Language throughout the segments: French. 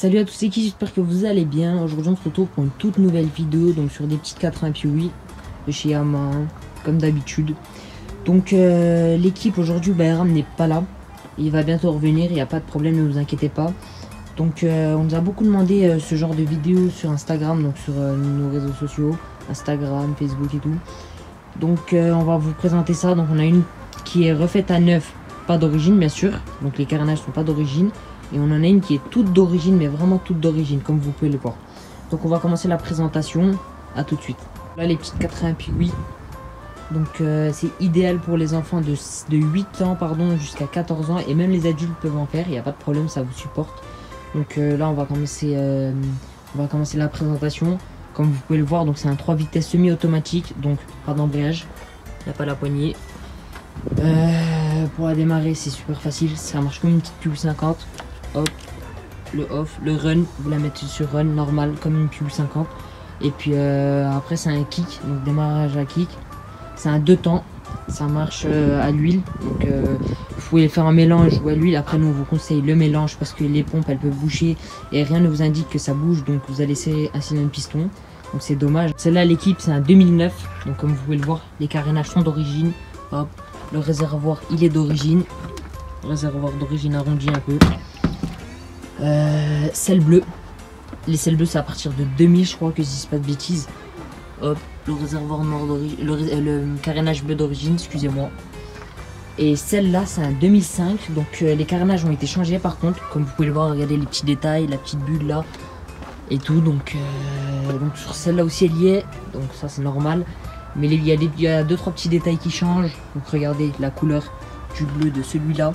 Salut à tous, c'est qui, j'espère que vous allez bien. Aujourd'hui on se retrouve pour une toute nouvelle vidéo, donc sur des petites 88 de chez Yamaha, comme d'habitude. Donc l'équipe aujourd'hui, Bayram n'est pas là, il va bientôt revenir, il n'y a pas de problème, ne vous inquiétez pas. Donc on nous a beaucoup demandé ce genre de vidéos sur Instagram, donc sur nos réseaux sociaux, Instagram, Facebook et tout. Donc on va vous présenter ça. Donc on a une qui est refaite à neuf, pas d'origine bien sûr, donc les carénages sont pas d'origine. Et on en a une qui est toute d'origine, mais vraiment toute d'origine, comme vous pouvez le voir. Donc on va commencer la présentation, à tout de suite. Là les petites 88, donc c'est idéal pour les enfants de 8 ans pardon, jusqu'à 14 ans, et même les adultes peuvent en faire, il n'y a pas de problème, ça vous supporte. Donc là on va commencer la présentation. Comme vous pouvez le voir, donc c'est un 3 vitesses semi-automatique, donc pas d'embrayage, il n'y a pas la poignée. Pour la démarrer c'est super facile, ça marche comme une petite Pub 50. Hop, le off, le run, vous la mettez sur run normal comme une Pub 50. Et puis après c'est un kick, donc démarrage à kick. C'est un 2 temps, ça marche à l'huile. Donc vous pouvez faire un mélange ou à l'huile. Après nous on vous conseille le mélange parce que les pompes elles peuvent boucher et rien ne vous indique que ça bouge. Donc vous allez laisser un sinon piston. Donc c'est dommage. Celle-là l'équipe c'est un 2009. Donc comme vous pouvez le voir, les carénages sont d'origine. Hop, le réservoir il est d'origine. Réservoir d'origine arrondi un peu. Selle bleue. Les selles bleues c'est à partir de 2000 je crois, que je dis pas de bêtises. Hop, le réservoir noir d'origine, le carénage bleu d'origine, excusez-moi. Et celle-là c'est un 2005, donc les carénages ont été changés par contre, comme vous pouvez le voir, regardez les petits détails, la petite bulle là et tout. Donc sur celle-là aussi elle y est, donc ça c'est normal. Mais il y a 2-3 petits détails qui changent. Donc regardez la couleur du bleu de celui-là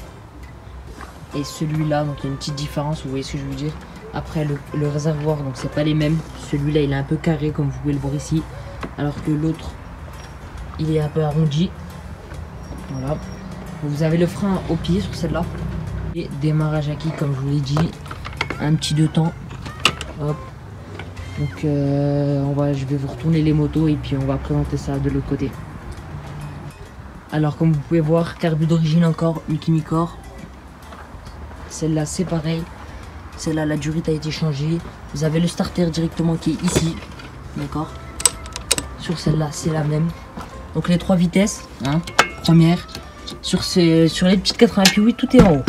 et celui-là, donc il y a une petite différence, vous voyez ce que je veux dire. Après le réservoir, donc c'est pas les mêmes, celui-là il est un peu carré comme vous pouvez le voir ici, alors que l'autre il est un peu arrondi. Voilà, vous avez le frein au pied sur celle-là et démarrage à kick comme je vous l'ai dit, un petit 2 temps. Hop, donc je vais vous retourner les motos et puis on va présenter ça de l'autre côté. Alors comme vous pouvez voir, carbu d'origine encore, Mikimicore. Celle-là c'est pareil, celle-là la durite a été changée. Vous avez le starter directement qui est ici, d'accord. Sur celle-là c'est la même. Donc les 3 vitesses, hein, première. Sur les petites 88, tout est en haut.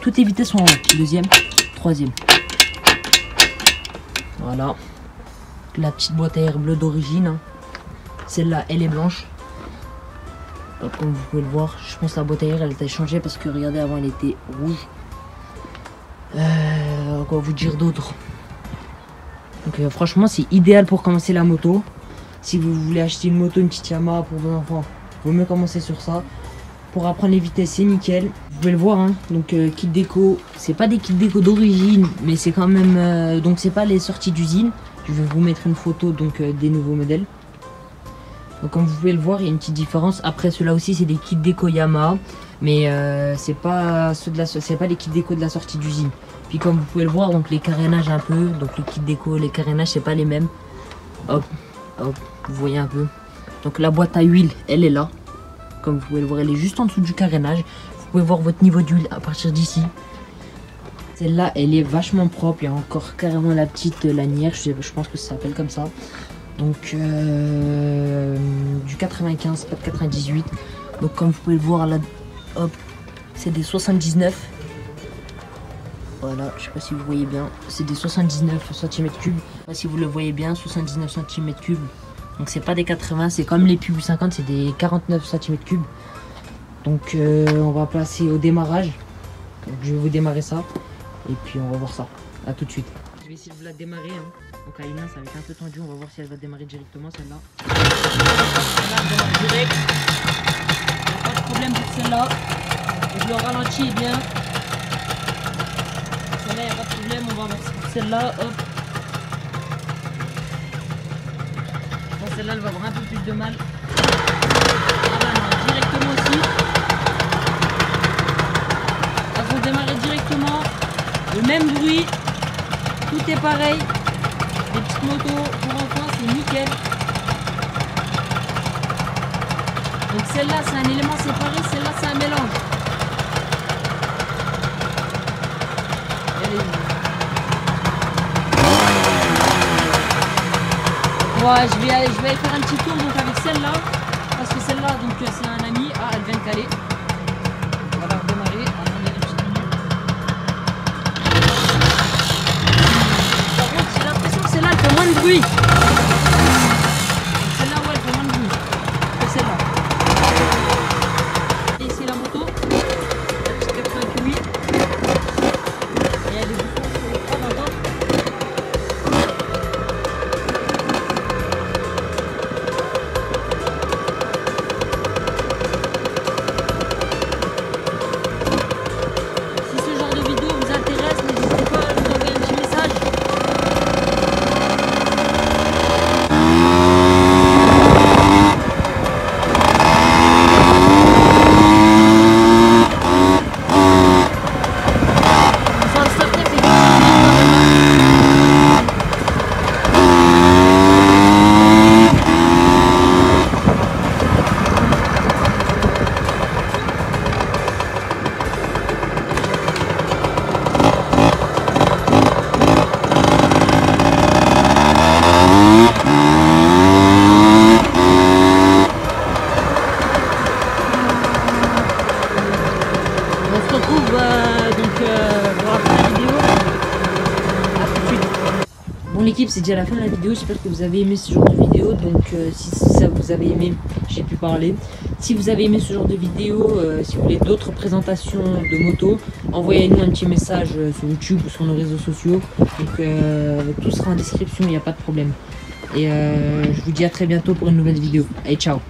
Toutes les vitesses sont en haut. Deuxième, troisième. Voilà. La petite boîte à air bleue d'origine, hein. Celle-là elle est blanche. Donc, comme vous pouvez le voir, je pense que la boîte à air elle a été changée parce que regardez, avant elle était rouge. Quoi vous dire d'autre? Donc franchement c'est idéal pour commencer la moto. Si vous voulez acheter une moto, une petite Yamaha pour vos enfants, vaut mieux commencer sur ça. Pour apprendre les vitesses c'est nickel. Vous pouvez le voir, hein. Donc kit déco, c'est pas des kits déco d'origine, mais c'est quand même donc c'est pas les sorties d'usine. Je vais vous mettre une photo donc des nouveaux modèles. Donc comme vous pouvez le voir, il y a une petite différence. Après ceux-là aussi c'est des kits déco Yamaha, mais c'est pas les kits déco de la sortie d'usine. Puis comme vous pouvez le voir, donc les carénages un peu, donc les kits déco, les carénages c'est pas les mêmes. Hop, hop, vous voyez un peu. Donc la boîte à huile, elle est là. Comme vous pouvez le voir, elle est juste en dessous du carénage. Vous pouvez voir votre niveau d'huile à partir d'ici. Celle-là, elle est vachement propre. Il y a encore carrément la petite lanière, je pense que ça s'appelle comme ça. Donc du 95, pas de 98. Donc comme vous pouvez le voir là, hop, c'est des 79. Voilà, je sais pas si vous voyez bien, c'est des 79 cm3. Je sais pas si vous le voyez bien, 79 cm3. Donc c'est pas des 80, c'est comme les Pub 50, c'est des 49 cm3. Donc on va passer au démarrage. Donc, je vais vous démarrer ça et puis on va voir ça. À tout de suite. Je vais essayer de vous la démarrer, hein. Donc Aïna, ça va être un peu tendu, on va voir si elle va démarrer directement celle-là. Celle-là elle démarre direct. Pas de problème pour celle-là. Je le ralentis bien. Celle-là, il n'y a pas de problème, on va voir celle-là, hop. Bon, celle-là, elle va avoir un peu plus de mal. Ah bah non, directement aussi. Elles vont démarrer directement. Le même bruit. Tout est pareil. Les petites motos pour enfants, c'est nickel. Donc celle-là, c'est un élément séparé, celle-là, c'est un mélange. Ouais, je vais aller faire un petit tour donc avec celle-là. Parce que celle-là, donc c'est un ami. Ah, elle vient de caler. On va la redémarrer. Attendez une petite minute. Par contre, j'ai l'impression que celle-là, elle fait moins de bruit. Celle-là, ouais, elle fait moins de bruit que celle-là. Et ici la moto. La petite 88. Et elle est juste sur les 3 maintenant. Si ce genre de vidéo vous intéresse, n'hésitez pas à nous envoyer un petit message. Sur Instagram, c'est on se retrouve pour la fin de la vidéo. À tout de suite. Bon l'équipe, c'est déjà la fin de la vidéo. J'espère que vous avez aimé ce genre de vidéo. Donc si ça vous avez aimé, j'ai pu parler. Si vous avez aimé ce genre de vidéo, si vous voulez d'autres présentations de motos, envoyez-nous un petit message sur YouTube ou sur nos réseaux sociaux. Donc tout sera en description, il n'y a pas de problème. Et je vous dis à très bientôt pour une nouvelle vidéo. Allez, ciao.